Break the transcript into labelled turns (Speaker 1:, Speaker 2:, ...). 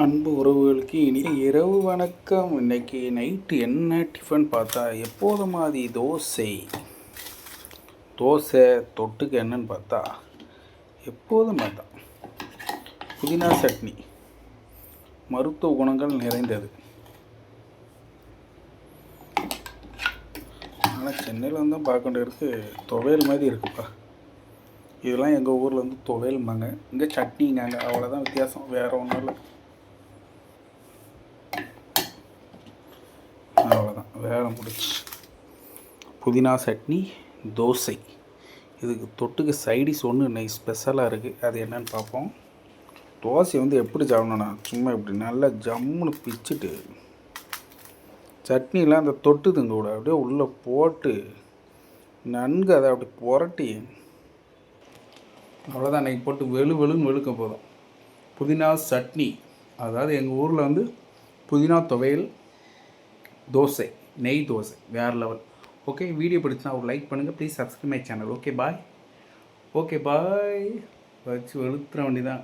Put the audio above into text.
Speaker 1: அன்பு உறவுகளுக்கு இனிய இரவு வணக்கம். இன்னைக்கு நைட்டு என்ன டிஃபன் பார்த்தா எப்போதும் மாதிரி தோசை தொட்டுக்கு என்னன்னு பார்த்தா எப்போதும் பார்த்தா புதினா சட்னி, மருத்துவ குணங்கள் நிறைந்தது. ஆனால் சென்னையில் வந்து பார்க்க வேண்டியிருக்கு, துவையல் மாதிரி இருக்குப்பா. இதெல்லாம் எங்கள் ஊரில் வந்து துவையல்பாங்க, இங்கே சட்னிங்காங்க. அவ்வளோதான் வித்தியாசம், வேறு ஒன்றும் இல்லை. அவ்வளோதான், வேலை முடிச்சு. புதினா சட்னி, தோசை. இதுக்கு தொட்டுக்கு சைடிஷ் ஒன்று இன்னைக்கு ஸ்பெஷலாக இருக்குது. அது என்னன்னு பார்ப்போம். தோசை வந்து எப்படி சாப்பிடணும்னா, சும்மா இப்படி நல்லா ஜம்முன்னு பிச்சுட்டு சட்னிலாம் அந்த தொட்டுதுங்க கூட அப்படியே உள்ளே போட்டு நன்கு அதை அப்படி புரட்டி, அவ்வளோதான். இன்றைக்கி போட்டு வெளுன்னு வெளுக்க போதும். புதினா சட்னி, அதாவது எங்கள் ஊரில் வந்து புதினா துவையல், தோசை, நெய் தோசை, வேறு லெவல். ஓகே, வீடியோ பிடிச்சினா ஒரு லைக் பண்ணுங்கள். Please subscribe my channel. Okay bye. வச்சு வெளுத்துற வேண்டி தான்.